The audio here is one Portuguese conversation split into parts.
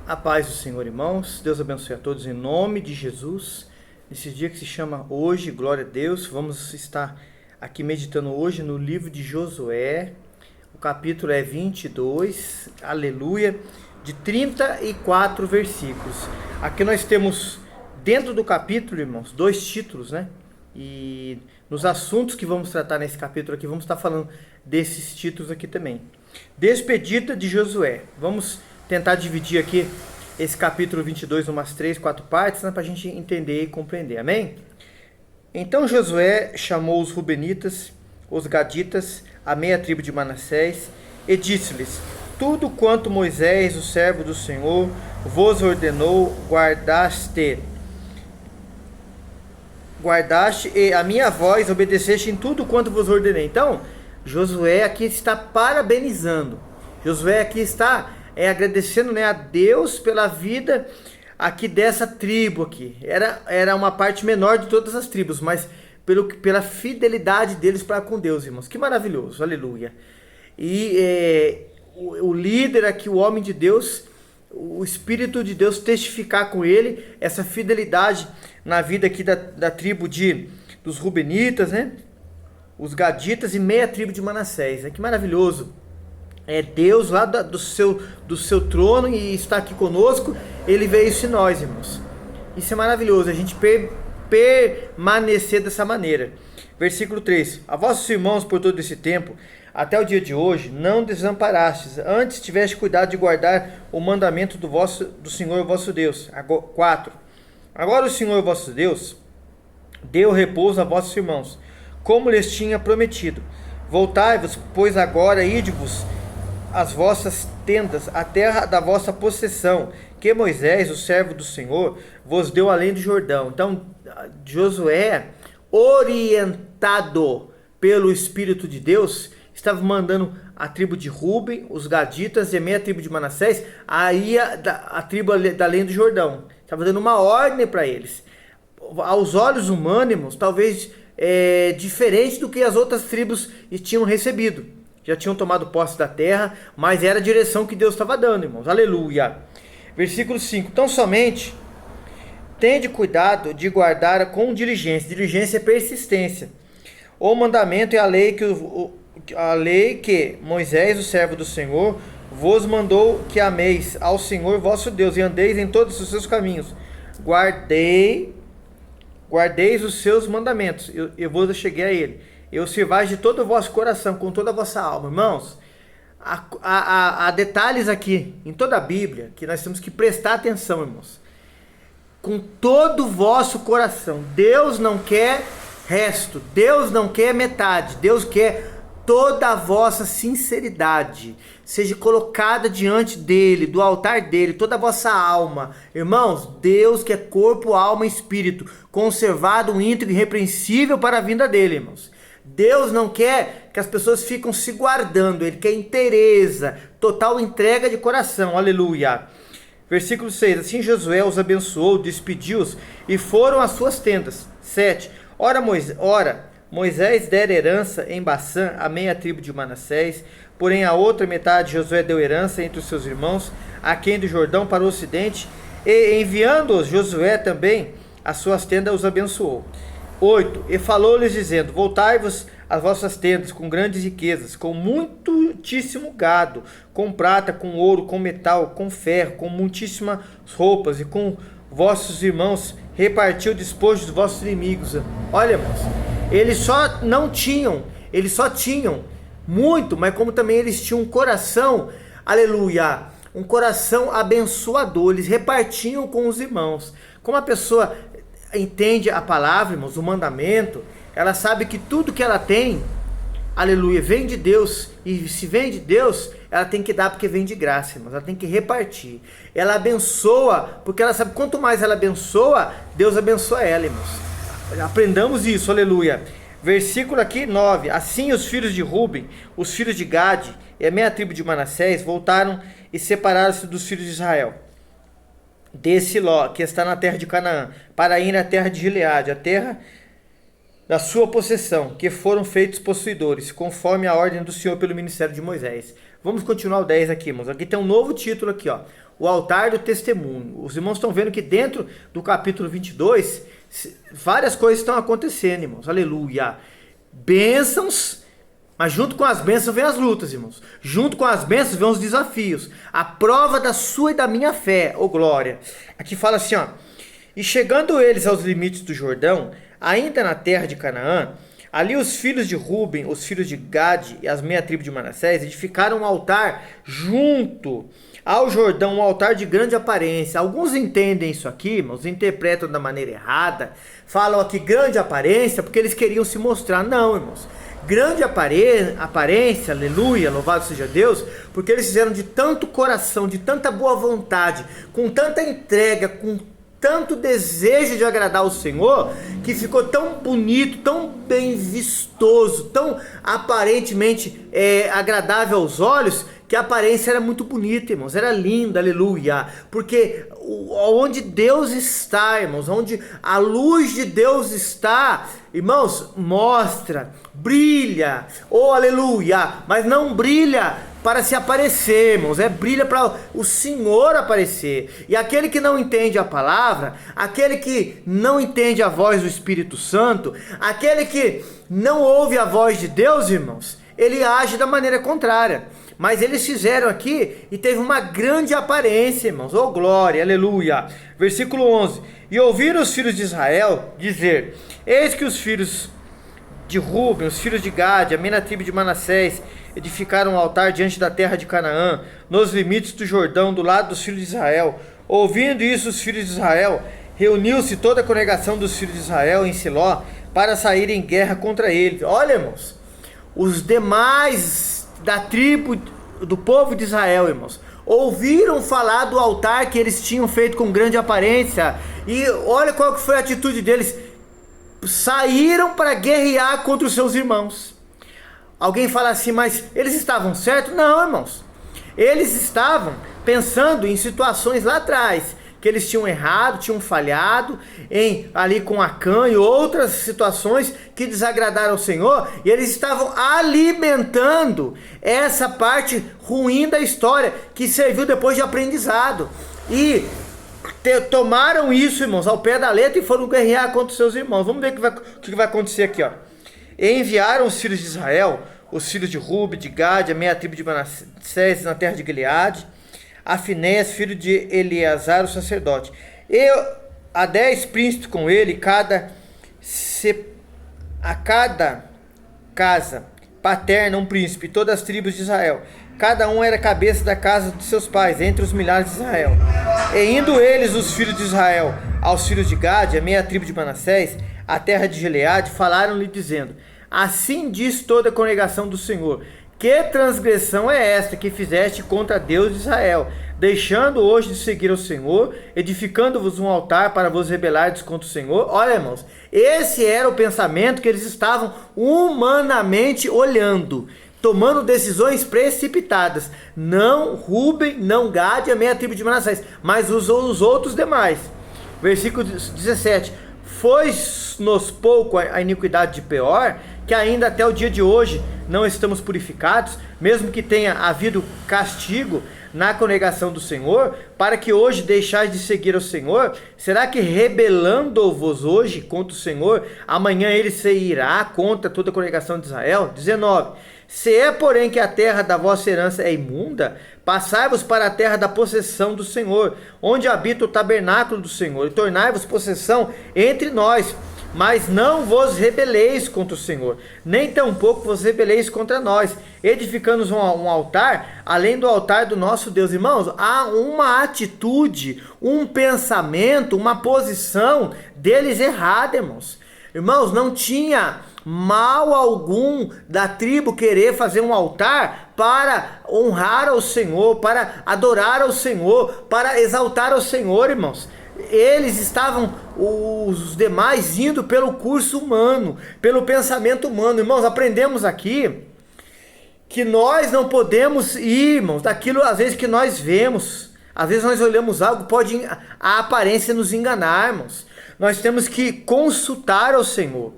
A paz do Senhor, irmãos. Deus abençoe a todos em nome de Jesus. Nesse dia que se chama hoje, glória a Deus, vamos estar aqui meditando hoje no livro de Josué. O capítulo é 22, aleluia, de 34 versículos. Aqui nós temos dentro do capítulo, irmãos, dois títulos, né? E nos assuntos que vamos tratar nesse capítulo aqui, vamos estar falando desses títulos aqui também. Despedida de Josué. Vamos tentar dividir aqui esse capítulo 22 em umas 3, 4 partes, né, para a gente entender e compreender, amém? Então Josué chamou os Rubenitas, os Gaditas, a meia tribo de Manassés, e disse-lhes: tudo quanto Moisés, o servo do Senhor, vos ordenou, guardaste e a minha voz obedeceste em tudo quanto vos ordenei. Então, Josué aqui está parabenizando. Josué aqui está agradecendo, né, a Deus pela vida aqui dessa tribo aqui. Era uma parte menor de todas as tribos, mas pela fidelidade deles para com Deus, irmãos. Que maravilhoso, aleluia. E o líder aqui, o homem de Deus, o Espírito de Deus testificar com ele essa fidelidade na vida aqui da tribo dos Rubenitas, né? Os Gaditas e meia tribo de Manassés. Que maravilhoso. É Deus lá do seu trono e está aqui conosco. Ele vê isso em nós, irmãos. Isso é maravilhoso, a gente permanecer dessa maneira. Versículo 3. A vossos irmãos por todo esse tempo, até o dia de hoje, não desamparastes, antes tiveste cuidado de guardar o mandamento do Senhor vosso Deus. 4. Agora o Senhor vosso Deus deu repouso a vossos irmãos, como lhes tinha prometido. Voltai-vos, pois agora ide-vos as vossas tendas, a terra da vossa possessão, que Moisés, o servo do Senhor, vos deu além do Jordão. Então, Josué, orientado pelo Espírito de Deus, estava mandando a tribo de Ruben, os Gaditas e a meia tribo de Manassés, aí a tribo da além do Jordão. Estava dando uma ordem para eles. Aos olhos humanos, talvez diferente do que as outras tribos tinham recebido. Já tinham tomado posse da terra, mas era a direção que Deus estava dando, irmãos. Aleluia. Versículo 5. Então somente tende cuidado de guardar com diligência. Diligência é persistência. O mandamento e a lei que Moisés, o servo do Senhor, vos mandou que ameis ao Senhor vosso Deus e andeis em todos os seus caminhos. Guardeis os seus mandamentos. Eu vos cheguei a ele. Eu servais de todo o vosso coração, com toda a vossa alma. Irmãos, há detalhes aqui, em toda a Bíblia, que nós temos que prestar atenção, irmãos. Com todo o vosso coração. Deus não quer resto, Deus não quer metade, Deus quer toda a vossa sinceridade. Seja colocada diante dele, do altar dele, toda a vossa alma. Irmãos, Deus quer corpo, alma e espírito, conservado, íntegro e irrepreensível para a vinda dele, irmãos. Deus não quer que as pessoas fiquem se guardando, Ele quer inteireza, total entrega de coração, aleluia. Versículo 6, assim Josué os abençoou, despediu-os e foram às suas tendas. 7, ora Moisés dera herança em Bassã a meia tribo de Manassés, porém a outra metade Josué deu herança entre os seus irmãos, aquém do Jordão para o ocidente, e enviando-os Josué também às suas tendas os abençoou. 8. E falou-lhes dizendo: voltai-vos às vossas tendas com grandes riquezas, com muitíssimo gado, com prata, com ouro, com metal, com ferro, com muitíssimas roupas, e com vossos irmãos repartiu o despojo dos vossos inimigos. Olha, irmãos, eles só tinham muito, mas como também eles tinham um coração, aleluia, um coração abençoador, eles repartiam com os irmãos. Como a pessoa entende a palavra, irmãos, o mandamento, ela sabe que tudo que ela tem, aleluia, vem de Deus, e se vem de Deus, ela tem que dar porque vem de graça, irmãos, ela tem que repartir. Ela abençoa, porque ela sabe, quanto mais ela abençoa, Deus abençoa ela, irmãos. Aprendamos isso, aleluia. Versículo aqui 9, assim os filhos de Ruben, os filhos de Gade e a meia tribo de Manassés voltaram e separaram-se dos filhos de Israel, desse Ló, que está na terra de Canaã, para ir na terra de Gileade, a terra da sua possessão, que foram feitos possuidores, conforme a ordem do Senhor pelo ministério de Moisés. Vamos continuar o 10 aqui, irmãos. Aqui tem um novo título aqui, ó. o altar do testemunho. Os irmãos estão vendo que dentro do capítulo 22, várias coisas estão acontecendo, irmãos. Aleluia. Bênçãos, mas junto com as bênçãos vem as lutas, irmãos. Junto com as bênçãos vem os desafios. A prova da sua e da minha fé, ô glória. Aqui fala assim, ó. E chegando eles aos limites do Jordão, ainda na terra de Canaã, ali os filhos de Ruben, os filhos de Gade e as meia tribo de Manassés edificaram um altar junto ao Jordão, um altar de grande aparência. Alguns entendem isso aqui, irmãos, interpretam da maneira errada. Falam aqui grande aparência porque eles queriam se mostrar. Não, irmãos. Grande aparência, aleluia, louvado seja Deus, porque eles fizeram de tanto coração, de tanta boa vontade, com tanta entrega, com tanto desejo de agradar o Senhor, que ficou tão bonito, tão bem vistoso, tão aparentemente agradável aos olhos, que a aparência era muito bonita, irmãos, era linda, aleluia, porque onde Deus está, irmãos, onde a luz de Deus está, irmãos, mostra, brilha, oh aleluia, mas não brilha para se aparecer, irmãos, brilha para o Senhor aparecer. E aquele que não entende a palavra, aquele que não entende a voz do Espírito Santo, aquele que não ouve a voz de Deus, irmãos, ele age da maneira contrária. Mas eles fizeram aqui e teve uma grande aparência, irmãos. Oh glória, aleluia. Versículo 11. E ouviram os filhos de Israel dizer: eis que os filhos de Ruben, os filhos de Gade, a meia tribo de Manassés, edificaram um altar diante da terra de Canaã, nos limites do Jordão, do lado dos filhos de Israel. Ouvindo isso, os filhos de Israel, reuniu-se toda a congregação dos filhos de Israel em Siló, para sair em guerra contra eles. Olha, irmãos, os demais da tribo do povo de Israel, irmãos, ouviram falar do altar que eles tinham feito com grande aparência, e olha qual que foi a atitude deles. Saíram para guerrear contra os seus irmãos. Alguém fala assim, mas eles estavam certos? Não, irmãos, eles estavam pensando em situações lá atrás, que eles tinham errado, tinham falhado ali com Acã e outras situações que desagradaram ao Senhor, e eles estavam alimentando essa parte ruim da história, que serviu depois de aprendizado, e tomaram isso, irmãos, ao pé da letra, e foram guerrear contra os seus irmãos. Vamos ver o que vai acontecer aqui, ó. E enviaram os filhos de Israel, os filhos de Ruben, de Gade, a meia tribo de Manassés na terra de Gileade, a Finéias, filho de Eleazar, o sacerdote, e a 10 príncipes com ele, a cada casa paterna um príncipe, todas as tribos de Israel. Cada um era cabeça da casa de seus pais, entre os milhares de Israel. E indo eles, os filhos de Israel, aos filhos de Gade, a meia tribo de Manassés, a terra de Gileade, falaram-lhe dizendo: assim diz toda a congregação do Senhor, que transgressão é esta que fizeste contra Deus de Israel, deixando hoje de seguir ao Senhor, edificando-vos um altar para vos rebelardes contra o Senhor? Olha, irmãos, esse era o pensamento que eles estavam humanamente olhando, tomando decisões precipitadas. Não Ruben, não Gade, a meia tribo de Manassés, mas os outros demais. Versículo 17. Foi-nos pouco a iniquidade de Peor, que ainda até o dia de hoje não estamos purificados, mesmo que tenha havido castigo na congregação do Senhor, para que hoje deixais de seguir ao Senhor? Será que rebelando-vos hoje contra o Senhor, amanhã ele se irá contra toda a congregação de Israel? 19. Se é, porém, que a terra da vossa herança é imunda, passai-vos para a terra da possessão do Senhor, onde habita o tabernáculo do Senhor, e tornai-vos possessão entre nós. Mas não vos rebeleis contra o Senhor, nem tampouco vos rebeleis contra nós, edificando um altar, além do altar do nosso Deus. Irmãos, há uma atitude, um pensamento, uma posição deles errada, irmãos. Irmãos, não tinha mal algum da tribo querer fazer um altar para honrar ao Senhor, para adorar ao Senhor, para exaltar ao Senhor, irmãos. Eles estavam, os demais, indo pelo curso humano, pelo pensamento humano. Irmãos, aprendemos aqui que nós não podemos ir, irmãos, daquilo às vezes que nós vemos. Às vezes nós olhamos algo, pode a aparência nos enganar, irmãos. Nós temos que consultar ao Senhor.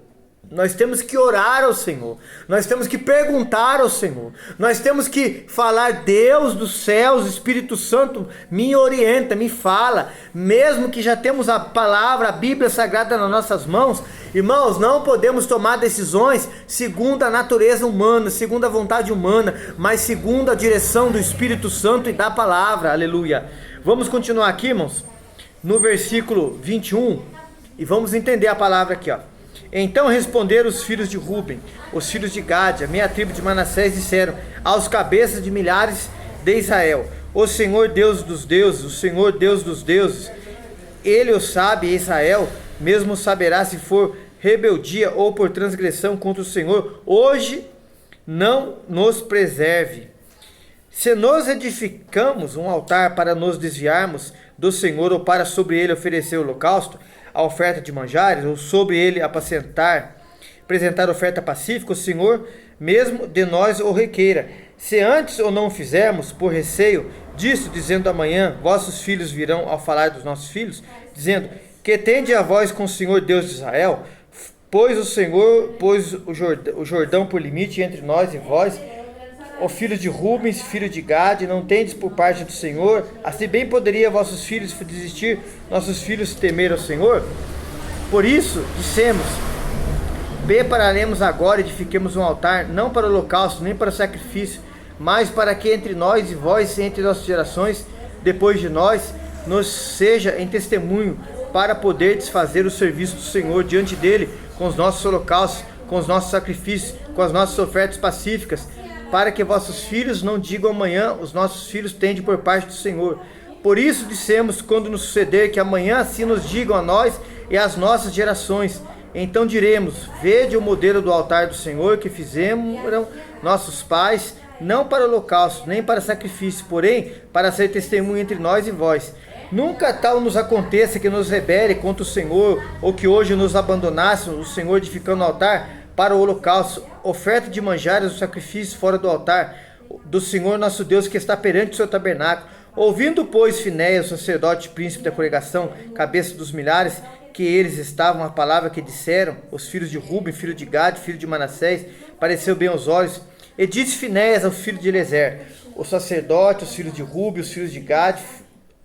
Nós temos que orar ao Senhor, nós temos que perguntar ao Senhor, nós temos que falar: Deus dos céus, Espírito Santo, me orienta, me fala. Mesmo que já temos a palavra, a Bíblia Sagrada nas nossas mãos, irmãos, não podemos tomar decisões segundo a natureza humana, segundo a vontade humana, mas segundo a direção do Espírito Santo e da palavra. Aleluia. Vamos continuar aqui, irmãos, no versículo 21, e vamos entender a palavra aqui, ó. Então responderam os filhos de Ruben, os filhos de Gade, a meia tribo de Manassés, disseram aos cabeças de milhares de Israel: o Senhor Deus dos deuses, o Senhor Deus dos deuses, Ele o sabe, e Israel mesmo saberá se for rebeldia ou por transgressão contra o Senhor. Hoje não nos preserve. Se nós edificamos um altar para nos desviarmos do Senhor, ou para sobre ele oferecer holocausto, a oferta de manjares, ou sobre ele apresentar oferta pacífica, o Senhor mesmo de nós o requeira. Se antes ou não fizermos, por receio disso, dizendo amanhã vossos filhos virão ao falar dos nossos filhos, dizendo: que tende a vós com o Senhor Deus de Israel? Pois o Senhor pôs o Jordão por limite entre nós e vós, ó filhos de Rubens, filho de Gade, não tendes por parte do Senhor? Assim bem poderia vossos filhos desistir, nossos filhos temer ao Senhor? Por isso dissemos: prepararemos agora e edifiquemos um altar, não para o holocausto, nem para o sacrifício, mas para que entre nós e vós, entre nossas gerações depois de nós, nos seja em testemunho, para poder desfazer o serviço do Senhor diante dele, com os nossos holocaustos, com os nossos sacrifícios, com as nossas ofertas pacíficas, para que vossos filhos não digam amanhã, os nossos filhos tendem por parte do Senhor. Por isso dissemos, quando nos suceder que amanhã assim nos digam a nós e às nossas gerações, então diremos: vede o modelo do altar do Senhor que fizeram nossos pais, não para holocausto, nem para sacrifício, porém para ser testemunho entre nós e vós. Nunca tal nos aconteça que nos rebele contra o Senhor, ou que hoje nos abandonasse o Senhor edificando o altar para o holocausto, oferta de manjares, o sacrifício fora do altar do Senhor nosso Deus, que está perante o seu tabernáculo. Ouvindo, pois, Finéias, o sacerdote, príncipe da congregação, cabeça dos milhares, que eles estavam, a palavra que disseram os filhos de Ruben, filho de Gade, filho de Manassés, pareceu bem aos olhos. E disse Finéias ao filho de Elezer, o sacerdote, os filhos de Ruben, os filhos de Gade,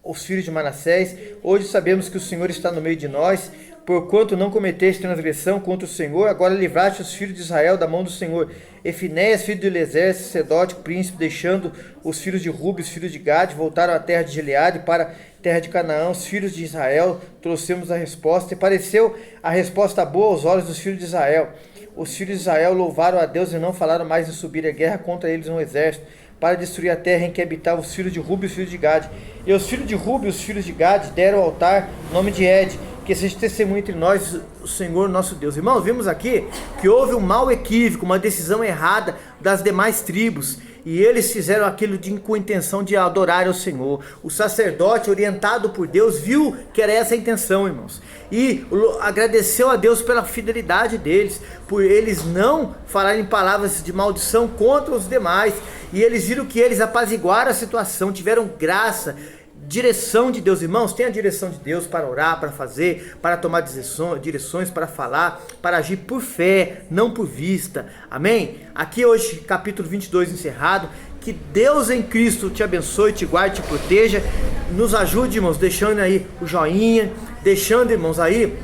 os filhos de Manassés: hoje sabemos que o Senhor está no meio de nós, porquanto não cometeste transgressão contra o Senhor, agora livraste os filhos de Israel da mão do Senhor. E Finéias, filho de Elezer, sacerdote, príncipe, deixando os filhos de Ruben, os filhos de Gade, voltaram à terra de Gileade para a terra de Canaã. Os filhos de Israel trouxemos a resposta, e pareceu a resposta boa aos olhos dos filhos de Israel. Os filhos de Israel louvaram a Deus e não falaram mais em subir a guerra contra eles um exército, para destruir a terra em que habitavam os filhos de Ruben e os filhos de Gade. E os filhos de Ruben e os filhos de Gade deram ao altar o nome de Ed, que seja testemunho entre nós, o Senhor nosso Deus. Irmãos, vimos aqui que houve um mau equívoco, uma decisão errada das demais tribos, e eles fizeram aquilo com a intenção de adorar ao Senhor. O sacerdote, orientado por Deus, viu que era essa a intenção, irmãos, e agradeceu a Deus pela fidelidade deles, por eles não falarem palavras de maldição contra os demais, e eles viram que eles apaziguaram a situação, tiveram graça, direção de Deus. Irmãos, tem a direção de Deus para orar, para fazer, para tomar direções, para falar, para agir por fé, não por vista. Amém? Aqui hoje, capítulo 22 encerrado. Que Deus em Cristo te abençoe, te guarde, te proteja. Nos ajude, irmãos, deixando aí o joinha, deixando, irmãos, aí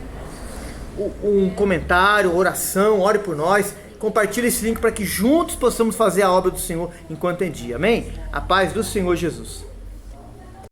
um comentário, oração, ore por nós. Compartilhe esse link para que juntos possamos fazer a obra do Senhor enquanto em dia. Amém? A paz do Senhor Jesus.